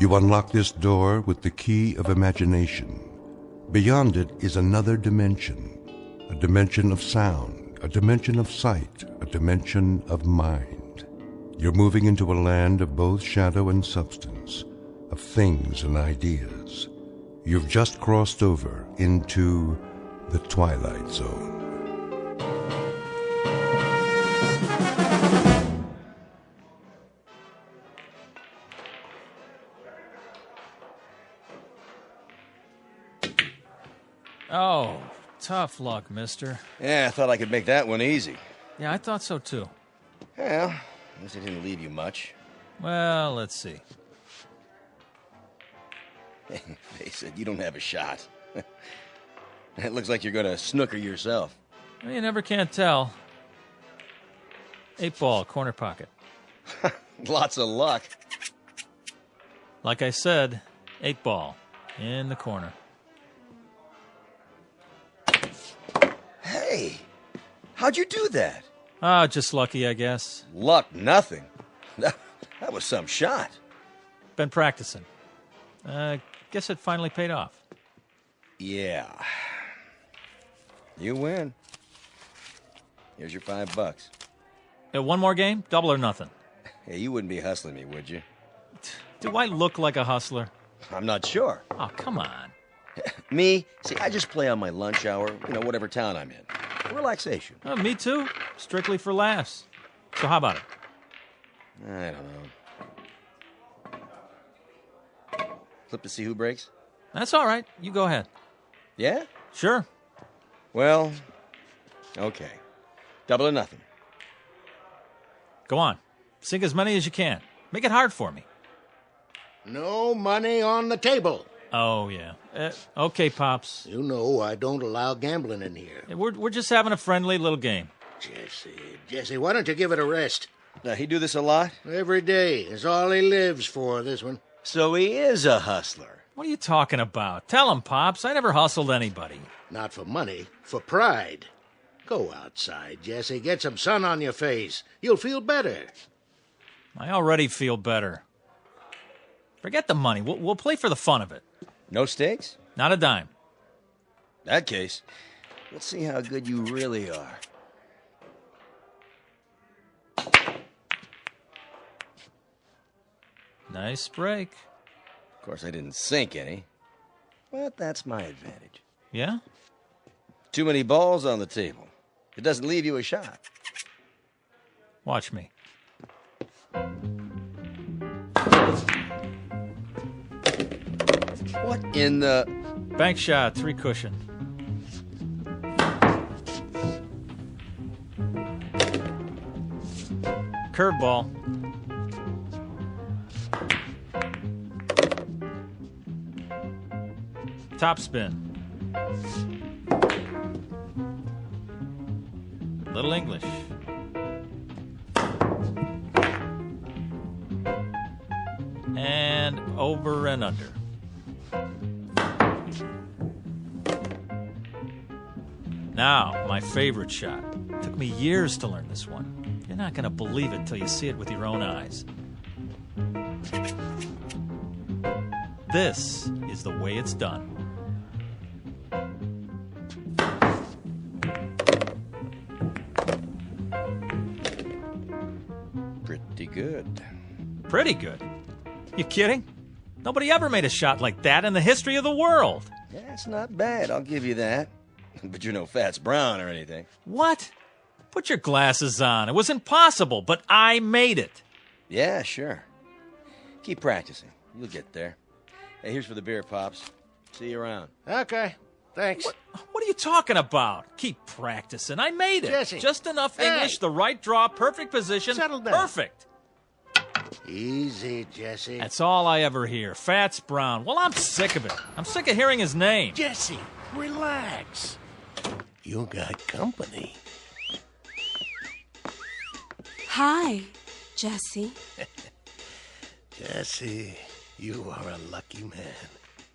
You unlock this door with the key of imagination. Beyond it is another dimension, a dimension of sound, a dimension of sight, a dimension of mind. You're moving into a land of both shadow and substance, of things and ideas. You've just crossed over into the Twilight Zone. Oh, tough luck, mister. Yeah, I thought I could make that one easy. Yeah, I thought so, too. Well, at least it didn't leave you much. Well, let's see. Face it, you don't have a shot. It looks like you're going to snooker yourself. Well, you never can tell. 8-ball, corner pocket. Lots of luck. Like I said, 8-ball, in the corner. Hey, how'd you do that? Oh, just lucky, I guess. Luck, nothing. That was some shot. Been practicing. Guess it finally paid off. Yeah. You win. Here's your $5. One more game? Double or nothing? Hey, you wouldn't be hustling me, would you? Do I look like a hustler? I'm not sure. Oh, come on. Me? See, I just play on my lunch hour, whatever town I'm in. Relaxation. Oh, me too. Strictly for laughs. So how about it? I don't know. Flip to see who breaks? That's all right. You go ahead. Yeah? Sure. Well, okay. Double or nothing. Go on. Sink as many as you can. Make it hard for me. No money on the table. Oh, yeah. Okay, Pops. You know I don't allow gambling in here. We're just having a friendly little game. Jesse, why don't you give it a rest? Now, he do this a lot? Every day is all he lives for, this one. So he is a hustler. What are you talking about? Tell him, Pops. I never hustled anybody. Not for money, for pride. Go outside, Jesse. Get some sun on your face. You'll feel better. I already feel better. Forget the money. We'll play for the fun of it. No stakes? Not a dime. In that case, let's see how good you really are. Nice break. Of course, I didn't sink any, but that's my advantage. Yeah? Too many balls on the table. It doesn't leave you a shot. Watch me. What in the... Bank shot, 3 cushion. Curveball. Top spin. Little English. And over and under. Now, my favorite shot. Took me years to learn this one. You're not going to believe it till you see it with your own eyes. This is the way it's done. Pretty good. Pretty good. You kidding? Nobody ever made a shot like that in the history of the world. Yeah, it's not bad, I'll give you that. But you're no Fats Brown or anything. What? Put your glasses on. It was impossible, but I made it. Yeah, sure. Keep practicing. You'll get there. Hey, here's for the beer, Pops. See you around. Okay, thanks. What are you talking about? Keep practicing. I made it. Jesse. Just enough Hey. English, the right draw, perfect position. Settle down. Perfect. Easy, Jesse. That's all I ever hear. Fats Brown. Well, I'm sick of it. I'm sick of hearing his name. Jesse, relax. You got company. Hi, Jesse. Jesse, you are a lucky man.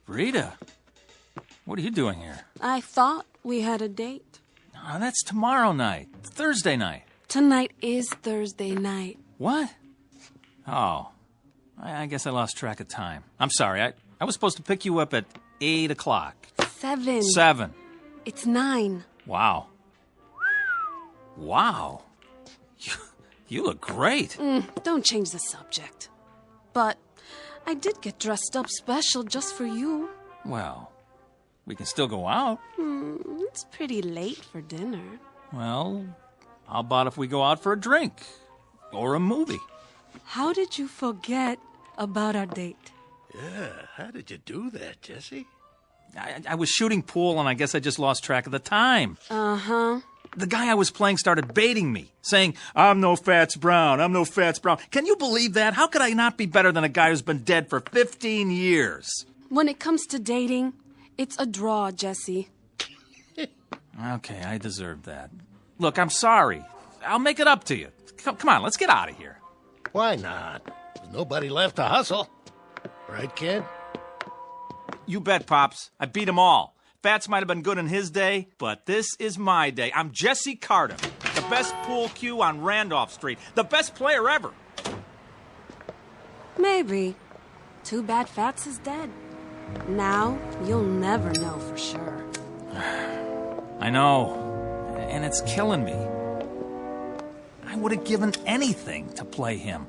Rita, what are you doing here? I thought we had a date. Oh, that's tomorrow night. Thursday night. Tonight is Thursday night. What? Oh, I guess I lost track of time. I'm sorry. I was supposed to pick you up at 8 o'clock. 7. 7. It's 9. Wow. Wow. You look great. Don't change the subject. But I did get dressed up special just for you. Well, we can still go out. It's pretty late for dinner. Well, how about if we go out for a drink? Or a movie? How did you forget about our date? Yeah, how did you do that, Jesse? I was shooting pool, and I guess I just lost track of the time. Uh-huh. The guy I was playing started baiting me, saying, I'm no Fats Brown, I'm no Fats Brown. Can you believe that? How could I not be better than a guy who's been dead for 15 years? When it comes to dating, it's a draw, Jesse. Okay, I deserve that. Look, I'm sorry. I'll make it up to you. Come on, let's get out of here. Why not? There's nobody left to hustle. Right, kid? You bet, Pops. I beat them all. Fats might have been good in his day, but this is my day. I'm Jesse Carter, the best pool cue on Randolph Street, the best player ever. Maybe. Too bad Fats is dead. Now, you'll never know for sure. I know, and it's killing me. I would have given anything to play him.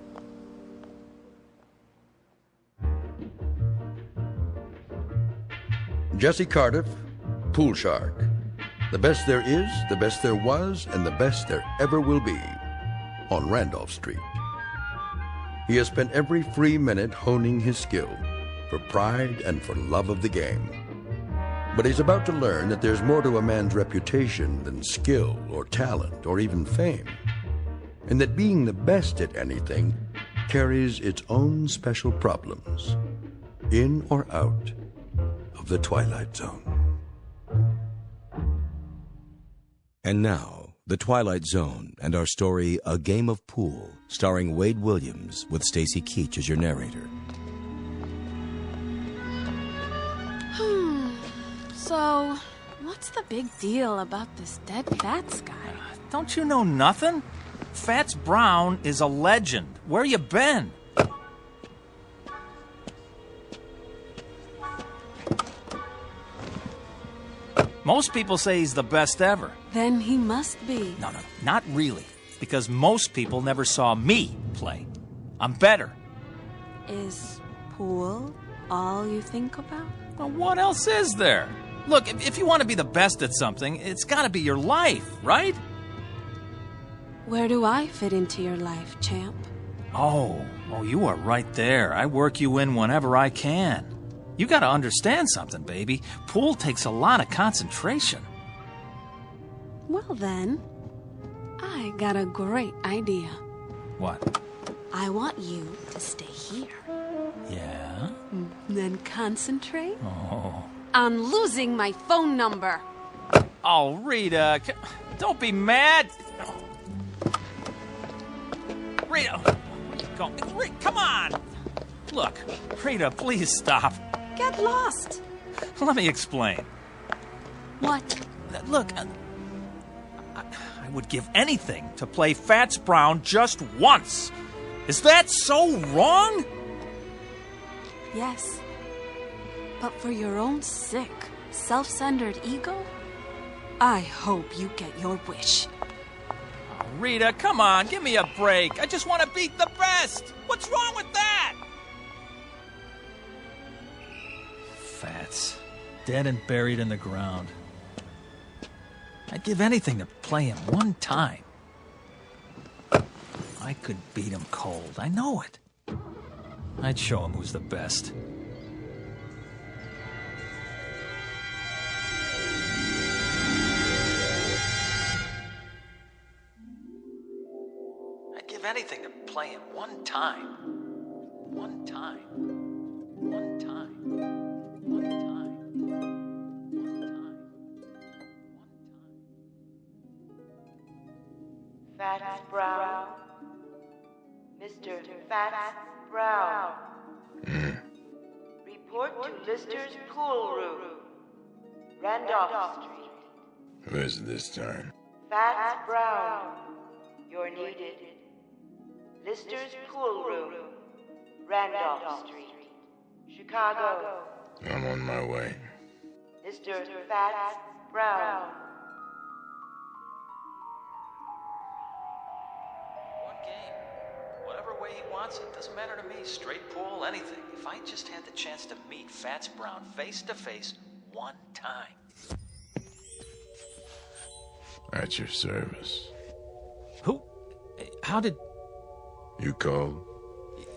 Jesse Cardiff, Pool Shark. The best there is, the best there was, and the best there ever will be on Randolph Street. He has spent every free minute honing his skill for pride and for love of the game. But he's about to learn that there's more to a man's reputation than skill or talent or even fame, and that being the best at anything carries its own special problems, in or out of the Twilight Zone. And now, The Twilight Zone and our story, A Game of Pool, starring Wade Williams with Stacy Keach as your narrator. So, what's the big deal about this dead Fats guy? Don't you know nothing? Fats Brown is a legend. Where you been? Most people say he's the best ever. Then he must be. No, not really. Because most people never saw me play. I'm better. Is pool all you think about? Well, what else is there? Look, if you want to be the best at something, it's got to be your life, right? Where do I fit into your life, champ? Oh, you are right there. I work you in whenever I can. You got to understand something, baby. Pool takes a lot of concentration. Well then, I got a great idea. What? I want you to stay here. Yeah? Then concentrate Oh. on losing my phone number. Oh, Rita, don't be mad. Rita, where you going? Rita, come on. Look, Rita, please stop. Get lost. Let me explain. What? Look, I would give anything to play Fats Brown just once. Is that so wrong? Yes. But for your own sick, self-centered ego, I hope you get your wish. Oh, Rita, come on, give me a break. I just want to beat the best. What's wrong with that? Fats, dead and buried in the ground. I'd give anything to play him one time. I could beat him cold, I know it. I'd show him who's the best. I'd give anything to play him one time. One time. One time. One time. One time. Fats Brown. Mr. Fats Brown. Report to Lister's pool room. Randolph Street. Who is it this time? Fats Brown. You're needed. Lister's pool room. Randolph Street, Chicago. I'm on my way. Mr. Fats Brown. One game. Whatever way he wants it. Doesn't matter to me. Straight pool, anything. If I just had the chance to meet Fats Brown face to face one time. At your service. Who? How did... You called?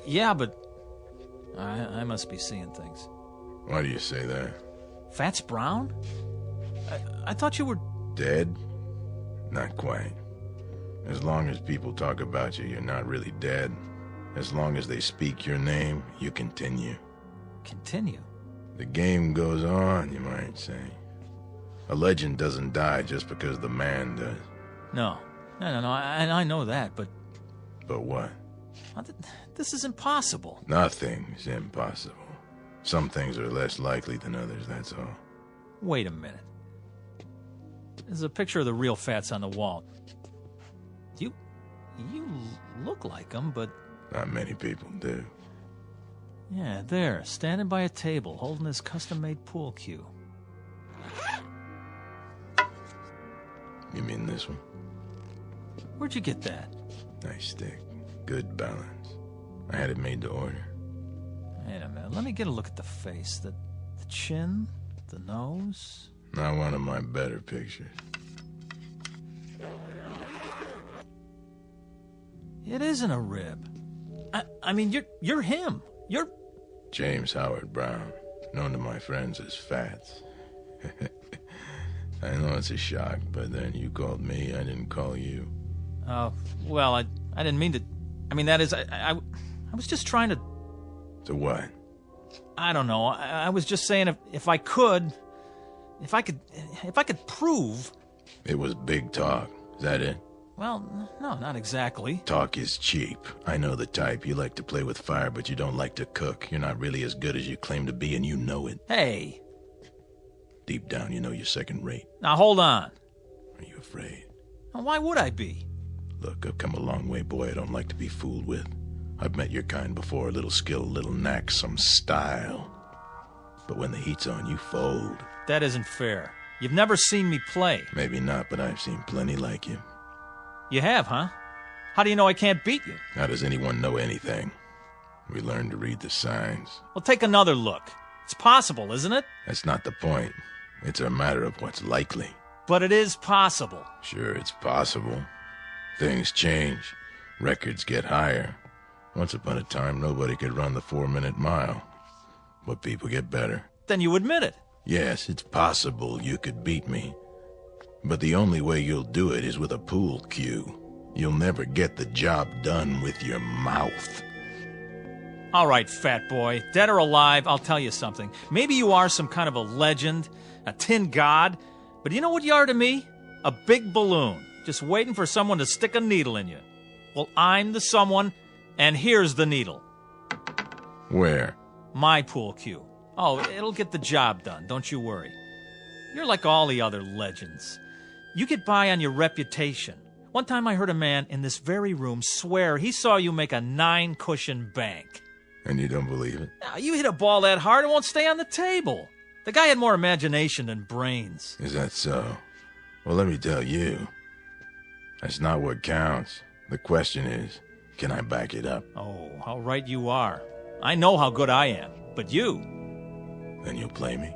Yeah, but... I must be seeing things. Why do you say that? Fats Brown? I thought you were... Dead? Not quite. As long as people talk about you, you're not really dead. As long as they speak your name, you continue. Continue? The game goes on, you might say. A legend doesn't die just because the man does. No. I know that, but... But what? This is impossible. Nothing's impossible. Some things are less likely than others, that's all. Wait a minute. There's a picture of the real Fats on the wall. You look like him, but... Not many people do. Yeah, there, standing by a table, holding his custom-made pool cue. You mean this one? Where'd you get that? Nice stick. Good balance. I had it made to order. Wait a minute, let me get a look at the face. The chin, the nose... Not one of my better pictures. It isn't a rib. I mean, you're him. You're... James Howard Brown, known to my friends as Fats. I know it's a shock, but then you called me, I didn't call you. Oh, well, I didn't mean to... I mean, that is, I was just trying to... To what? I don't know. I was just saying if I could prove... It was big talk. Is that it? Well, no, not exactly. Talk is cheap. I know the type. You like to play with fire, but you don't like to cook. You're not really as good as you claim to be, and you know it. Hey. Deep down, you know you're second rate. Now, hold on. Are you afraid? Now, why would I be? Look, I've come a long way, boy. I don't like to be fooled with. I've met your kind before. A little skill, a little knack, some style. But when the heat's on, you fold. That isn't fair. You've never seen me play. Maybe not, but I've seen plenty like you. You have, huh? How do you know I can't beat you? How does anyone know anything? We learn to read the signs. Well, take another look. It's possible, isn't it? That's not the point. It's a matter of what's likely. But it is possible. Sure, it's possible. Things change. Records get higher. Once upon a time, nobody could run the 4-minute mile. But people get better. Then you admit it. Yes, it's possible you could beat me. But the only way you'll do it is with a pool cue. You'll never get the job done with your mouth. All right, fat boy. Dead or alive, I'll tell you something. Maybe you are some kind of a legend, a tin god, but you know what you are to me? A big balloon, just waiting for someone to stick a needle in you. Well, I'm the someone, and here's the needle. Where? My pool cue. Oh, it'll get the job done, don't you worry. You're like all the other legends. You get by on your reputation. One time I heard a man in this very room swear he saw you make a 9-cushion bank. And you don't believe it? Now, you hit a ball that hard, it won't stay on the table. The guy had more imagination than brains. Is that so? Well, let me tell you. That's not what counts. The question is, can I back it up? Oh, how right you are. I know how good I am, but you... Then you'll play me?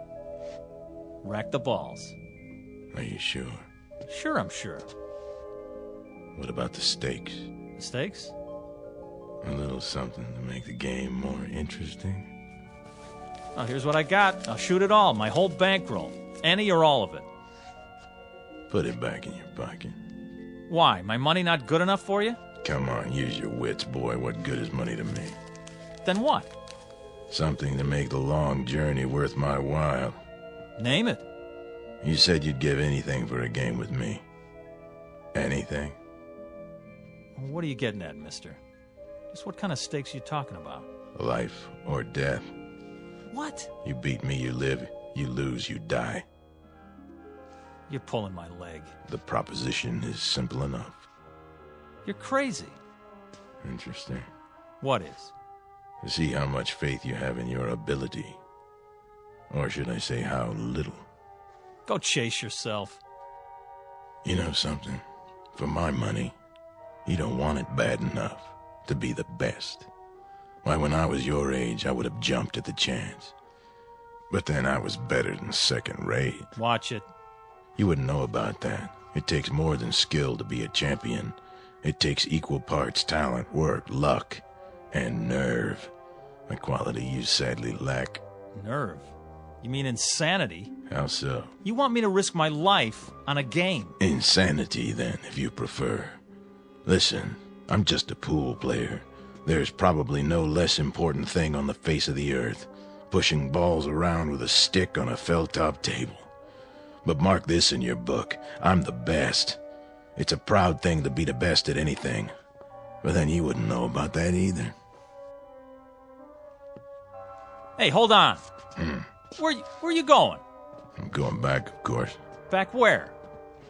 Rack the balls. Are you sure? Sure, I'm sure. What about the stakes? The stakes? A little something to make the game more interesting. Oh, here's what I got. I'll shoot it all, my whole bankroll. Any or all of it. Put it back in your pocket. Why? My money not good enough for you? Come on, use your wits, boy. What good is money to me? Then what? Something to make the long journey worth my while. Name it. You said you'd give anything for a game with me. Anything? What are you getting at, mister? Just what kind of stakes you talking about? Life or death. What? You beat me, you live. You lose, you die. You're pulling my leg. The proposition is simple enough. You're crazy. Interesting. What is? to see how much faith you have in your ability. Or should I say how little? Go chase yourself. You know something? For my money, you don't want it bad enough to be the best. Why, when I was your age, I would have jumped at the chance. But then I was better than second rate. Watch it. You wouldn't know about that. It takes more than skill to be a champion. It takes equal parts talent, work, luck, and nerve. A quality you sadly lack. Nerve? You mean insanity? How so? You want me to risk my life on a game? Insanity, then, if you prefer. Listen, I'm just a pool player. There's probably no less important thing on the face of the earth. Pushing balls around with a stick on a felt-top table. But mark this in your book. I'm the best. It's a proud thing to be the best at anything. But then you wouldn't know about that either. Hey, hold on. Where you going? I'm going back, of course. Back where?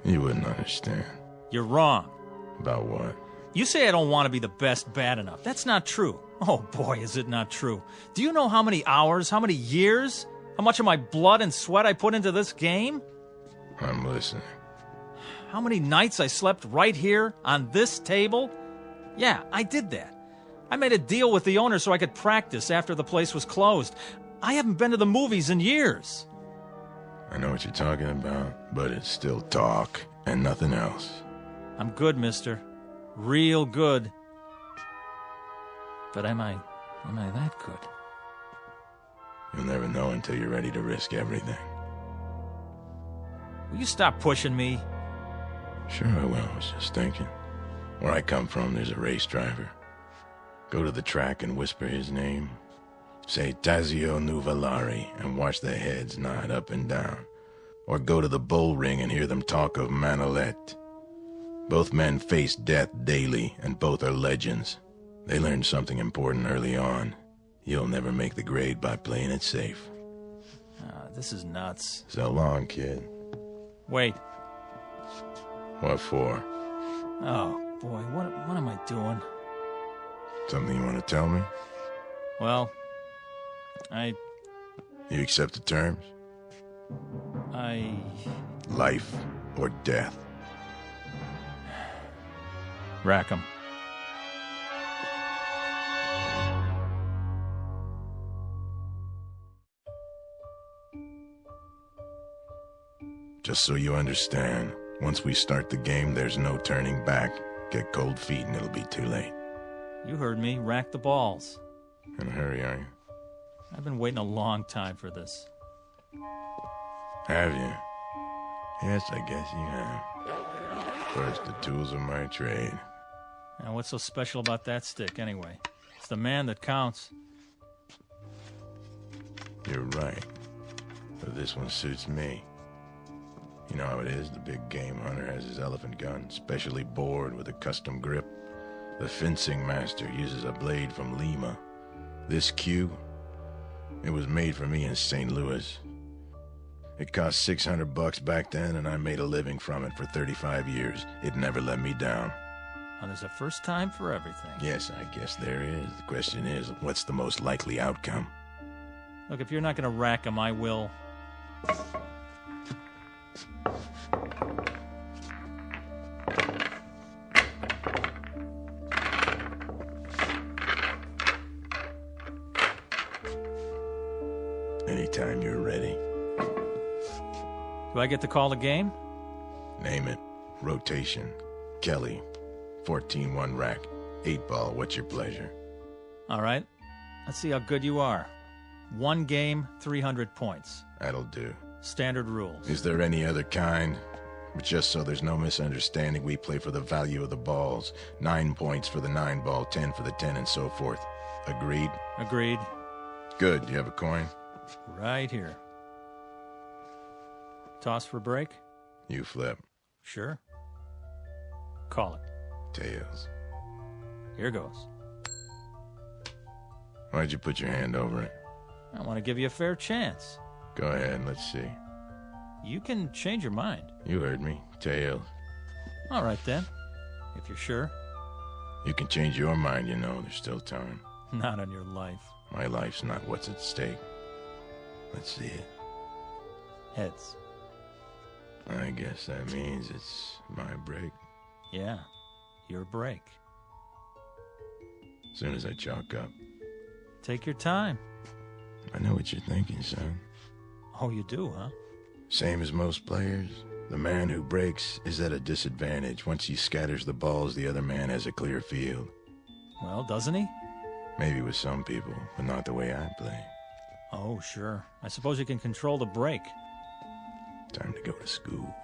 You wouldn't understand. You're wrong. About what? You say I don't want to be the best bad enough. That's not true. Oh boy, is it not true. Do you know how many hours, how many years, how much of my blood and sweat I put into this game? I'm listening. How many nights I slept right here on this table? Yeah, I did that. I made a deal with the owner so I could practice after the place was closed. I haven't been to the movies in years. I know what you're talking about, but it's still talk and nothing else. I'm good, mister. Real good. But am I that good? You'll never know until you're ready to risk everything. Will you stop pushing me? Sure I will. I was just thinking. Where I come from, there's a race driver. Go to the track and whisper his name. Say Tazio Nuvolari and watch their heads nod up and down. Or go to the bull ring and hear them talk of Manolete. Both men face death daily, and both are legends. They learned something important early on. You'll never make the grade by playing it safe. This is nuts. So long, kid. Wait. What for? Oh, boy, what am I doing? Something you want to tell me? Well, You accept the terms? Life or death? Rack 'em. Just so you understand, once we start the game, there's no turning back. Get cold feet and it'll be too late. You heard me. Rack the balls. In a hurry, are you? I've been waiting a long time for this. Have you? Yes, I guess you have. First, the tools of my trade. Now, what's so special about that stick, anyway? It's the man that counts. You're right. But this one suits me. You know how it is, the big game hunter has his elephant gun, specially bored with a custom grip. The fencing master uses a blade from Lima. This cue, it was made for me in St. Louis. It cost $600 back then, and I made a living from it for 35 years. It never let me down. Well, there's a first time for everything. Yes, I guess there is. The question is, what's the most likely outcome? Look, if you're not going to rack 'em, I will. Anytime you're ready. Do I get to call the game? Name it. Rotation. Kelly. 14-1 rack. 8-ball. What's your pleasure? All right. Let's see how good you are. 1 game, 300 points. That'll do. Standard rules. Is there any other kind? But just so there's no misunderstanding, we play for the value of the balls. 9 points for the 9-ball, 10 for the 10, and so forth. Agreed? Agreed. Good. Do you have a coin? Right here. Toss for break? You flip. Sure. Call it. Tails. Here goes. Why'd you put your hand over it? I want to give you a fair chance. Go ahead, let's see. You can change your mind. You heard me. Tails. All right, then. If you're sure. You can change your mind, you know. There's still time. Not on your life. My life's not what's at stake. Let's see it. Heads. I guess that means it's my break. Yeah, your break. Soon as I chalk up. Take your time. I know what you're thinking, son. Oh, you do, huh? Same as most players. The man who breaks is at a disadvantage. Once he scatters the balls, the other man has a clear field. Well, doesn't he? Maybe with some people, but not the way I play. Oh, sure. I suppose you can control the break. Time to go to school.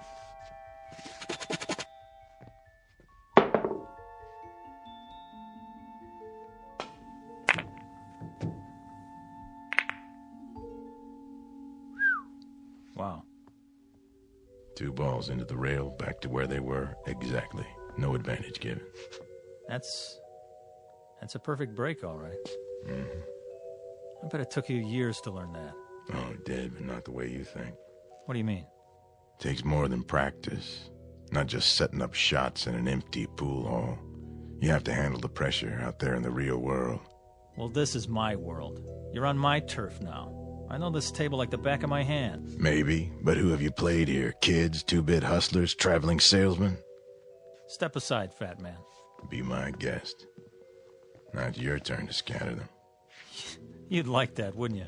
Wow. 2 balls into the rail, back to where they were. Exactly. No advantage given. That's a perfect break, all right. Mm-hmm. I bet it took you years to learn that. Oh, it did, but not the way you think. What do you mean? Takes more than practice. Not just setting up shots in an empty pool hall. You have to handle the pressure out there in the real world. Well, this is my world. You're on my turf now. I know this table like the back of my hand. Maybe, but who have you played here? Kids, 2-bit hustlers, traveling salesmen? Step aside, fat man. Be my guest. Now it's your turn to scatter them. You'd like that, wouldn't you?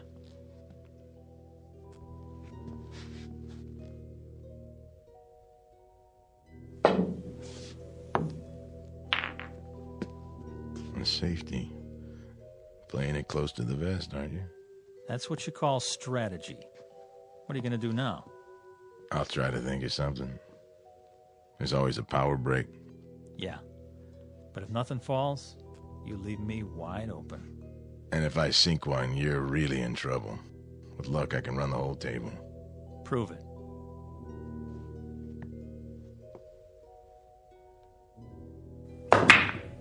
And safety. Playing it close to the vest, aren't you? That's what you call strategy. What are you going to do now? I'll try to think of something. There's always a power break. Yeah. But if nothing falls, you leave me wide open. And if I sink one, you're really in trouble. With luck, I can run the whole table. Prove it.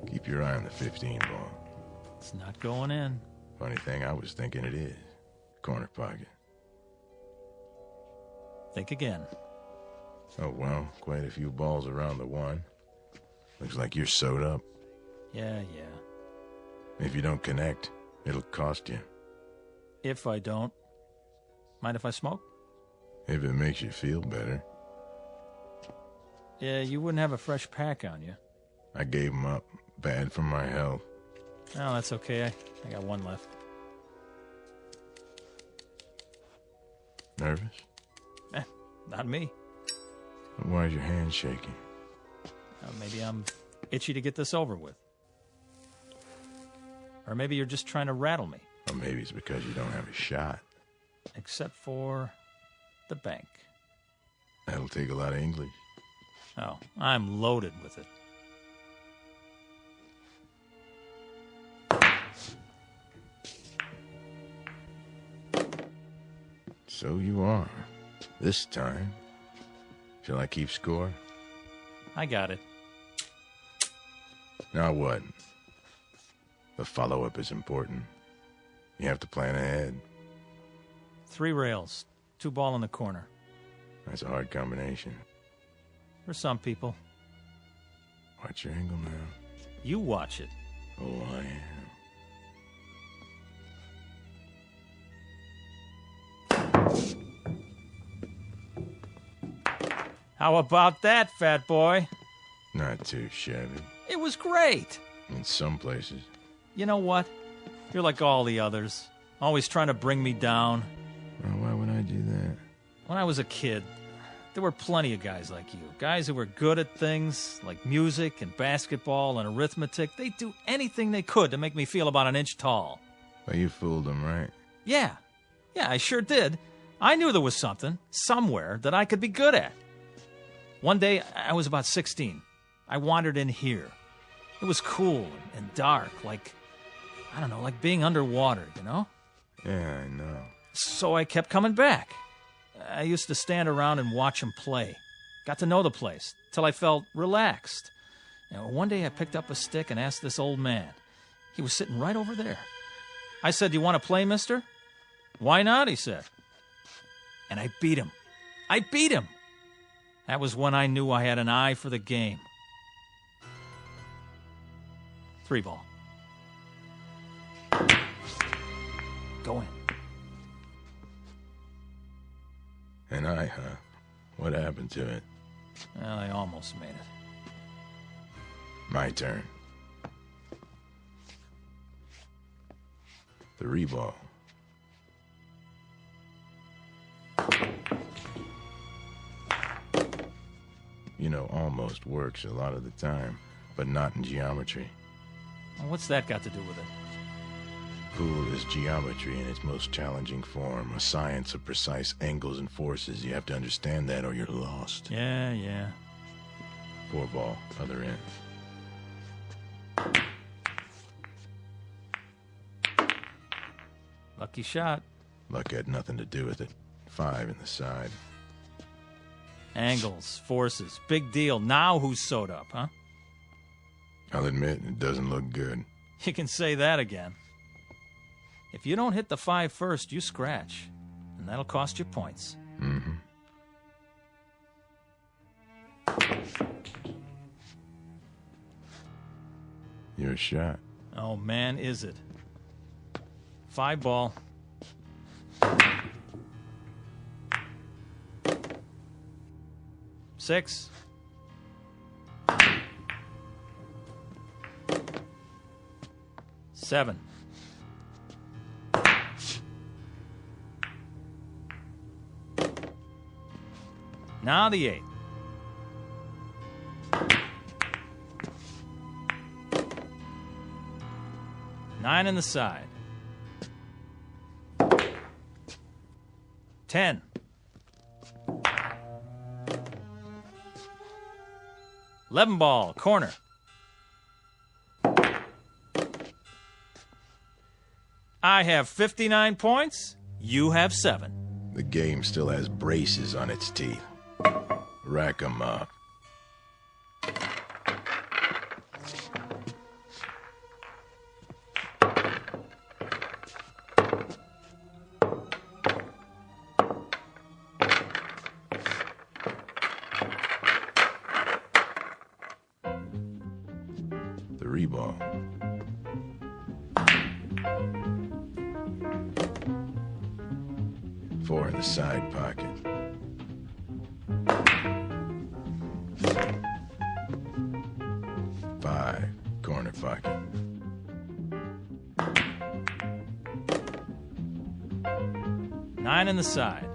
Keep your eye on the 15 ball. It's not going in. Funny thing, I was thinking it is. Corner pocket. Think again. Oh, well, quite a few balls around the 1. Looks like you're sewed up. Yeah. If you don't connect, it'll cost you. If I don't. Mind if I smoke? If it makes you feel better. Yeah, you wouldn't have a fresh pack on you. I gave 'em up. Bad for my health. Oh, that's okay. I got 1 left. Nervous? Not me. Why's your hand shaking? Maybe I'm itchy to get this over with. Or maybe you're just trying to rattle me. Or maybe it's because you don't have a shot. Except for the bank. That'll take a lot of English. Oh, I'm loaded with it. So you are. This time. Shall I keep score? I got it. Now what? The follow-up is important. You have to plan ahead. 3 rails, 2 ball in the corner. That's a hard combination. For some people. Watch your angle now. You watch it. Oh, I am. How about that, fat boy? Not too shabby. It was great. In some places. You know what? You're like all the others. Always trying to bring me down. Well, why would I do that? When I was a kid, there were plenty of guys like you. Guys who were good at things like music and basketball and arithmetic. They'd do anything they could to make me feel about an inch tall. Well, you fooled them, right? Yeah, I sure did. I knew there was something, somewhere, that I could be good at. One day, I was about 16. I wandered in here. It was cool and dark, like being underwater, you know? Yeah, I know. So I kept coming back. I used to stand around and watch him play. Got to know the place, till I felt relaxed. One day I picked up a stick and asked this old man. He was sitting right over there. I said, "Do you want to play, mister?" "Why not?" he said. And I beat him. That was when I knew I had an eye for the game. 3 ball. Go in. An eye, huh? What happened to it? Well, I almost made it. My turn. The reball. You know, almost works a lot of the time, but not in geometry. Well, what's that got to do with it? Pool is geometry in its most challenging form, a science of precise angles and forces. You have to understand that or you're lost. Yeah. 4 ball, other end. Lucky shot. Luck had nothing to do with it. 5 in the side. Angles, forces, big deal. Now who's sewed up, huh? I'll admit, it doesn't look good. You can say that again. If you don't hit the 5 first, you scratch. And that'll cost you points. Mm-hmm. Your shot. Oh, man, is it. 5 ball. Six. Seven. Now the 8. Nine in the side. 10. Eleven ball, corner. I have 59 points. You have 7. The game still has braces on its teeth. Rack 'em up. The reball. Four in the side pocket. Five, corner pocket. Nine in the side.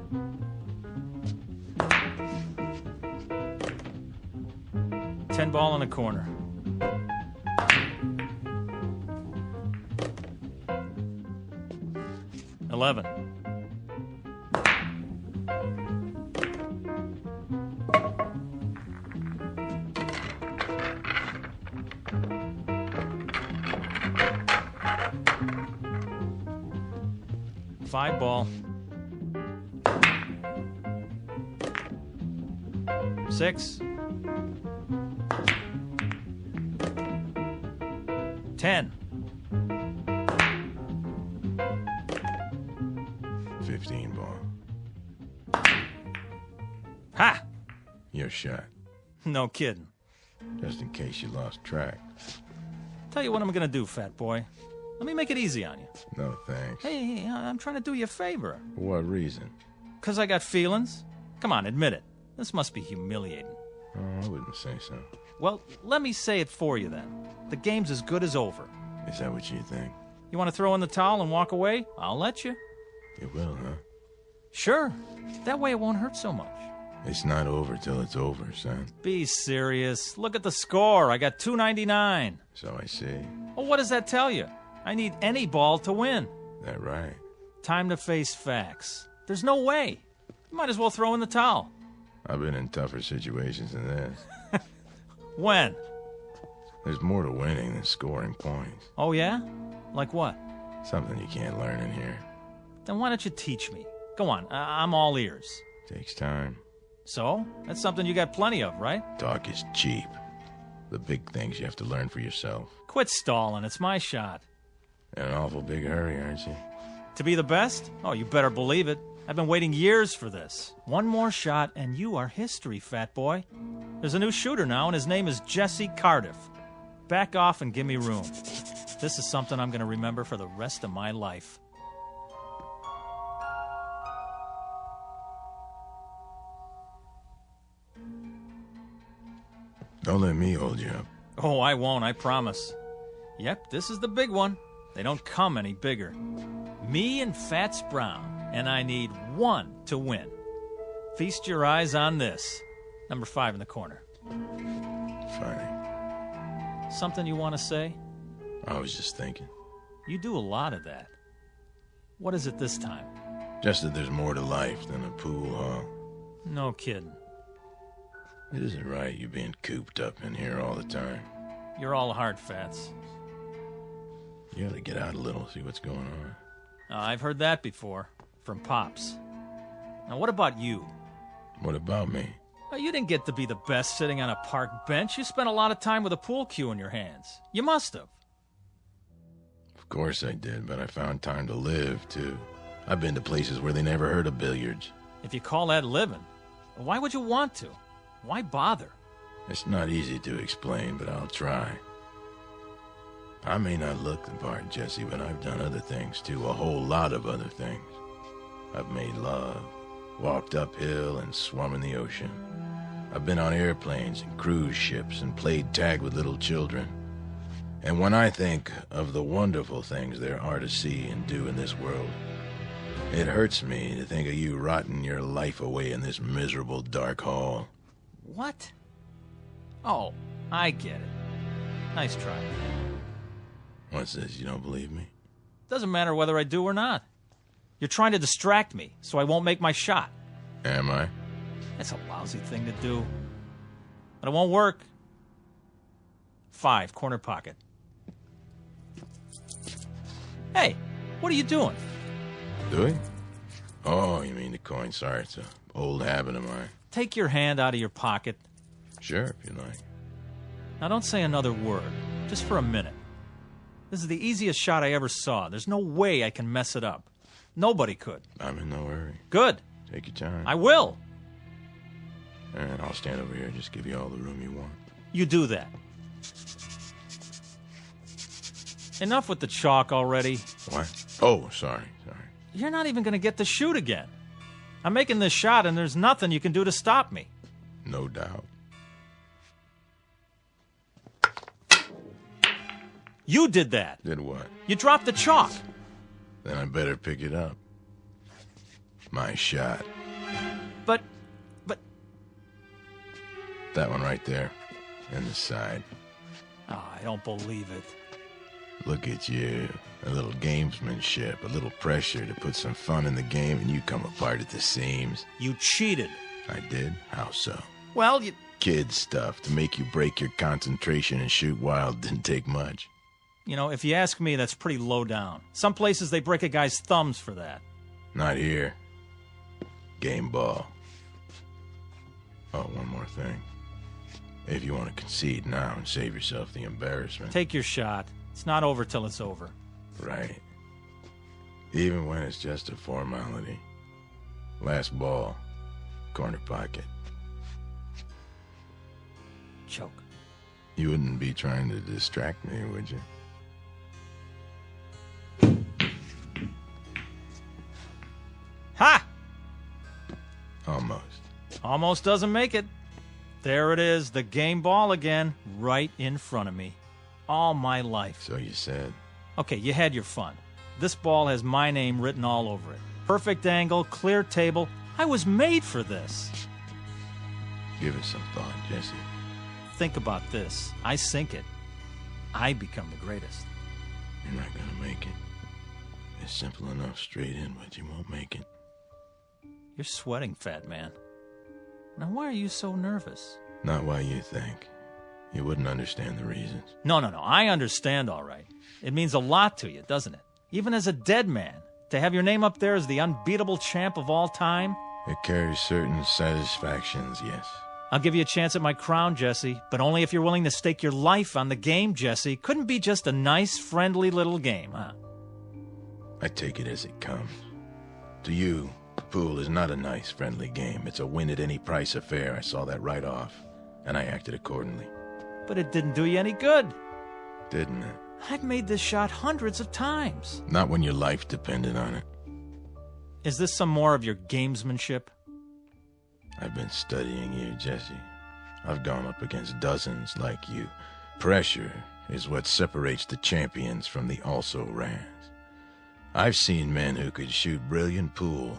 Ten ball in the corner. $11. $5 ball. 6. 10. 15 ball. Ha! Your shot. No kidding. Just in case you lost track. Tell you what I'm gonna do, fat boy. Let me make it easy on you. No thanks. Hey, I'm trying to do you a favor. For what reason? 'Cause I got feelings? Come on, admit it. This must be humiliating. Oh, I wouldn't say so. Well, let me say it for you then. The game's as good as over. Is that what you think? You want to throw in the towel and walk away? I'll let you. You will, huh? Sure. That way it won't hurt so much. It's not over till it's over, son. Be serious. Look at the score. I got 299. So I see. Well, what does that tell you? I need any ball to win. That right? Time to face facts. There's no way. You might as well throw in the towel. I've been in tougher situations than this. When? There's more to winning than scoring points. Oh, yeah? Like what? Something you can't learn in here. Then why don't you teach me? Go on. I'm all ears. Takes time. So? That's something you got plenty of, right? Talk is cheap. The big things you have to learn for yourself. Quit stalling. It's my shot. In an awful big hurry, aren't you? To be the best? Oh, you better believe it. I've been waiting years for this. One more shot, and you are history, fat boy. There's a new shooter now, and his name is Jesse Cardiff. Back off and give me room. This is something I'm going to remember for the rest of my life. Don't let me hold you up. Oh, I won't, I promise. Yep, this is the big one. They don't come any bigger. Me and Fats Brown, and I need one to win. Feast your eyes on this. Number 5 in the corner. Funny. Something you want to say? I was just thinking. You do a lot of that. What is it this time? Just that there's more to life than a pool hall. No kidding. It isn't right you being cooped up in here all the time. You're all hard, Fats. You ought to get out a little, see what's going on. I've heard that before. From Pops. Now, what about you? What about me? You didn't get to be the best sitting on a park bench. You spent a lot of time with a pool cue in your hands. You must have. Of course I did, but I found time to live, too. I've been to places where they never heard of billiards. If you call that living, why would you want to? Why bother? It's not easy to explain, but I'll try. I may not look the part, Jesse, but I've done other things, too. A whole lot of other things. I've made love, walked uphill, and swum in the ocean. I've been on airplanes and cruise ships and played tag with little children. And when I think of the wonderful things there are to see and do in this world, it hurts me to think of you rotting your life away in this miserable dark hall. What? Oh, I get it. Nice try. What's this, you don't believe me? Doesn't matter whether I do or not. You're trying to distract me, so I won't make my shot. Am I? That's a lousy thing to do. But it won't work. 5, corner pocket. Hey, what are you doing? Doing? Oh, you mean the coin. Sorry, it's an old habit of mine. Take your hand out of your pocket. Sure, if you like. Now don't say another word, just for a minute. This is the easiest shot I ever saw. There's no way I can mess it up. Nobody could. I'm in no hurry. Good. Take your time. I will. All right, I'll stand over here and just give you all the room you want. You do that. Enough with the chalk already. What? Oh, sorry. You're not even going to get to shoot again. I'm making this shot, and there's nothing you can do to stop me. No doubt. You did that. Did what? You dropped the chalk. Then I better pick it up. My shot. But... That one right there. In the side. Oh, I don't believe it. Look at you. A little gamesmanship, a little pressure to put some fun in the game, and you come apart at the seams. You cheated. I did? How so? Well, you... Kid stuff to make you break your concentration and shoot wild didn't take much. You know, if you ask me, that's pretty low down. Some places they break a guy's thumbs for that. Not here. Game ball. Oh, one more thing. If you want to concede now and save yourself the embarrassment. Take your shot. It's not over till it's over. Right. Even when it's just a formality. Last ball. Corner pocket. Choke. You wouldn't be trying to distract me, would you? Ha! Almost. Almost doesn't make it. There it is, the game ball again, right in front of me. All my life. So you said. Okay, you had your fun. This ball has my name written all over it. Perfect angle, clear table. I was made for this. Give it some thought, Jesse. Think about this. I sink it. I become the greatest. You're not gonna make it. It's simple enough straight in, but you won't make it. You're sweating, fat man. Now, why are you so nervous? Not why you think. You wouldn't understand the reasons. No. I understand all right. It means a lot to you, doesn't it? Even as a dead man, to have your name up there as the unbeatable champ of all time? It carries certain satisfactions, yes. I'll give you a chance at my crown, Jesse, but only if you're willing to stake your life on the game, Jesse. Couldn't be just a nice, friendly little game, huh? I take it as it comes. To you, pool is not a nice, friendly game. It's a win-at-any-price affair. I saw that right off, and I acted accordingly. But it didn't do you any good. Didn't it? I've made this shot hundreds of times. Not when your life depended on it. Is this some more of your gamesmanship? I've been studying you, Jesse. I've gone up against dozens like you. Pressure is what separates the champions from the also-rans. I've seen men who could shoot brilliant pool,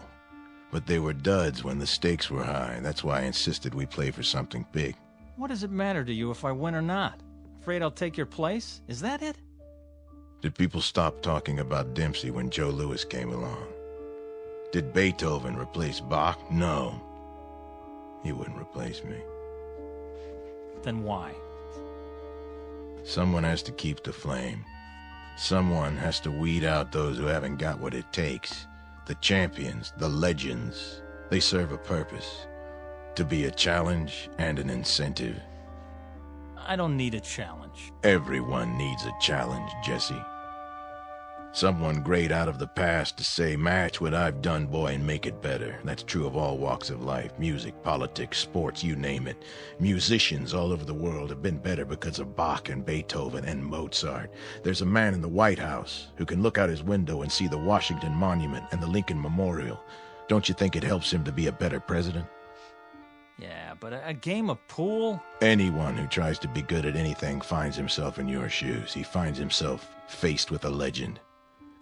but they were duds when the stakes were high. That's why I insisted we play for something big. What does it matter to you if I win or not? Afraid I'll take your place? Is that it? Did people stop talking about Dempsey when Joe Louis came along? Did Beethoven replace Bach? No. He wouldn't replace me. Then why? Someone has to keep the flame. Someone has to weed out those who haven't got what it takes. The champions, the legends, they serve a purpose. To be a challenge and an incentive. I don't need a challenge. Everyone needs a challenge, Jesse. Someone great out of the past to say, match what I've done, boy, and make it better. That's true of all walks of life. Music, politics, sports, you name it. Musicians all over the world have been better because of Bach and Beethoven and Mozart. There's a man in the White House who can look out his window and see the Washington Monument and the Lincoln Memorial. Don't you think it helps him to be a better president? Yeah, but a game of pool? Anyone who tries to be good at anything finds himself in your shoes. He finds himself faced with a legend.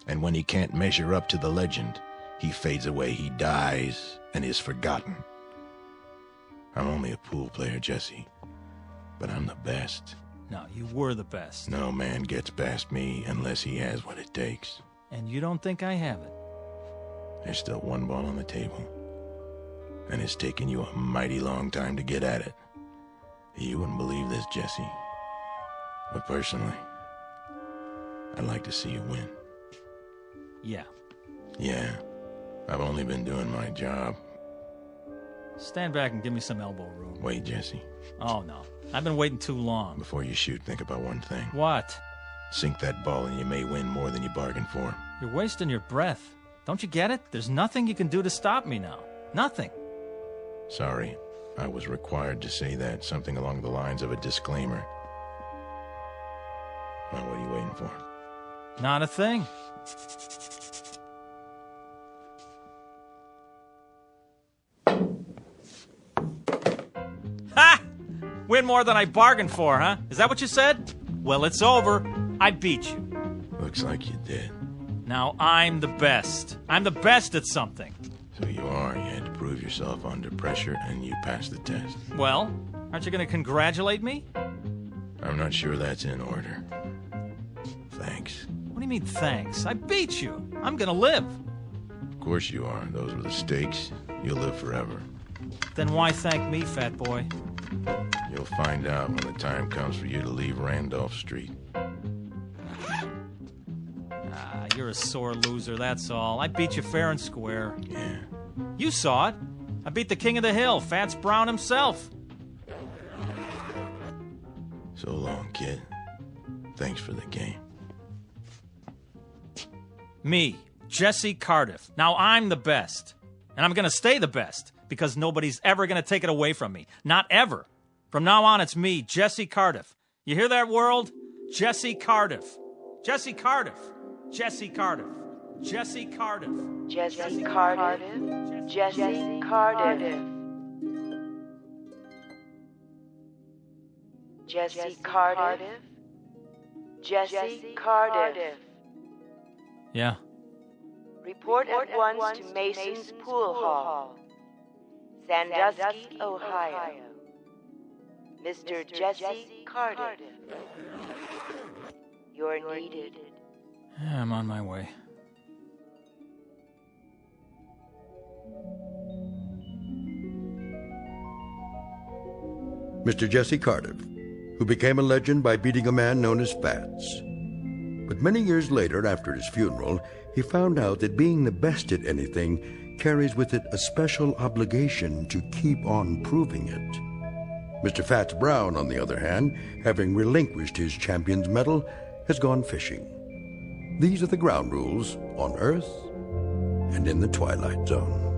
And when he can't measure up to the legend, he fades away, he dies, and is forgotten. I'm only a pool player, Jesse, but I'm the best. No, you were the best. No man gets past me unless he has what it takes. And you don't think I have it? There's still one ball on the table, and it's taken you a mighty long time to get at it. You wouldn't believe this, Jesse, but personally, I'd like to see you win. Yeah. Yeah, I've only been doing my job. Stand back and give me some elbow room. Wait, Jesse. Oh, no. I've been waiting too long. Before you shoot, think about one thing. What? Sink that ball and you may win more than you bargained for. You're wasting your breath. Don't you get it? There's nothing you can do to stop me now. Nothing. Sorry, I was required to say that. Something along the lines of a disclaimer. Well, what are you waiting for? Not a thing. Ha! Win more than I bargained for, huh? Is that what you said? Well, it's over. I beat you. Looks like you did. Now I'm the best. I'm the best at something. So you are. You had to prove yourself under pressure, and you passed the test. Well, aren't you going to congratulate me? I'm not sure that's in order. Thanks. What do you mean, thanks? I beat you. I'm going to live. Of course you are. Those were the stakes. You'll live forever. Then why thank me, fat boy? You'll find out when the time comes for you to leave Randolph Street. You're a sore loser, that's all. I beat you fair and square. Yeah. You saw it. I beat the king of the hill, Fats Brown himself. So long, kid. Thanks for the game. Me, Jesse Cardiff. Now I'm the best. And I'm going to stay the best because nobody's ever going to take it away from me. Not ever. From now on, it's me, Jesse Cardiff. You hear that, world? Jesse Cardiff. Jesse Cardiff. Jesse Cardiff. Jesse Cardiff. Jesse Cardiff. Jesse Cardiff. Jesse Cardiff. Jesse Cardiff. Yeah. Report at once to Mason's Pool Hall, Sandusky, Ohio. Mr. Jesse Cardiff. You're needed. I'm on my way. Mr. Jesse Cardiff, who became a legend by beating a man known as Fats. But many years later, after his funeral, he found out that being the best at anything carries with it a special obligation to keep on proving it. Mr. Fats Brown, on the other hand, having relinquished his champion's medal, has gone fishing. These are the ground rules on Earth and in the Twilight Zone.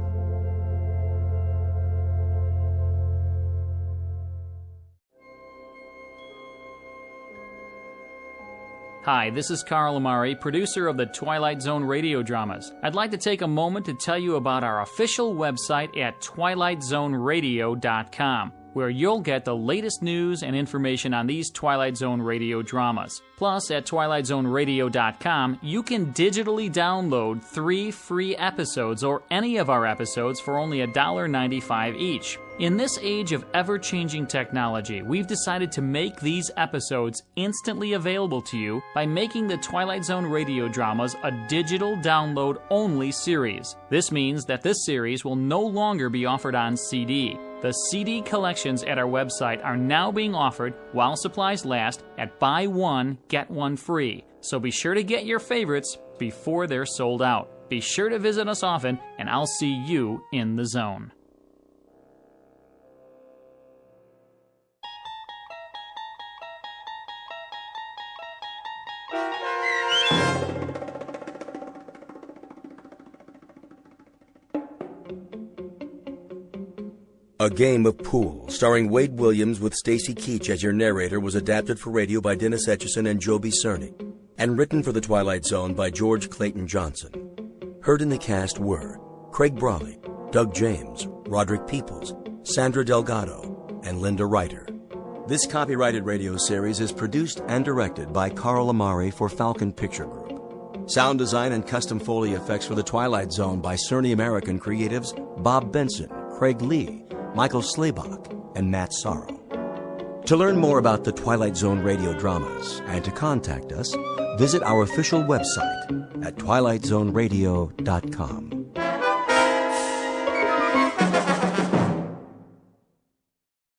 Hi, this is Carl Amari, producer of the Twilight Zone radio dramas. I'd like to take a moment to tell you about our official website at twilightzoneradio.com. where you'll get the latest news and information on these Twilight Zone radio dramas. Plus, at twilightzoneradio.com, you can digitally download 3 free episodes or any of our episodes for only $1.95 each. In this age of ever-changing technology, we've decided to make these episodes instantly available to you by making the Twilight Zone radio dramas a digital download-only series. This means that this series will no longer be offered on CD. The CD collections at our website are now being offered while supplies last at buy one, get one free. So be sure to get your favorites before they're sold out. Be sure to visit us often, and I'll see you in the zone. A Game of Pool, starring Wade Williams with Stacy Keach as your narrator, was adapted for radio by Dennis Etchison and Joby Serling, and written for The Twilight Zone by George Clayton Johnson. Heard in the cast were Craig Brawley, Doug James, Roderick Peoples, Sandra Delgado, and Linda Ryder. This copyrighted radio series is produced and directed by Carl Amari for Falcon Picture Group. Sound design and custom Foley effects for The Twilight Zone by Cerny American creatives Bob Benson, Craig Lee, Michael Slaybach, and Matt Sorrow. To learn more about the Twilight Zone radio dramas and to contact us, visit our official website at twilightzoneradio.com.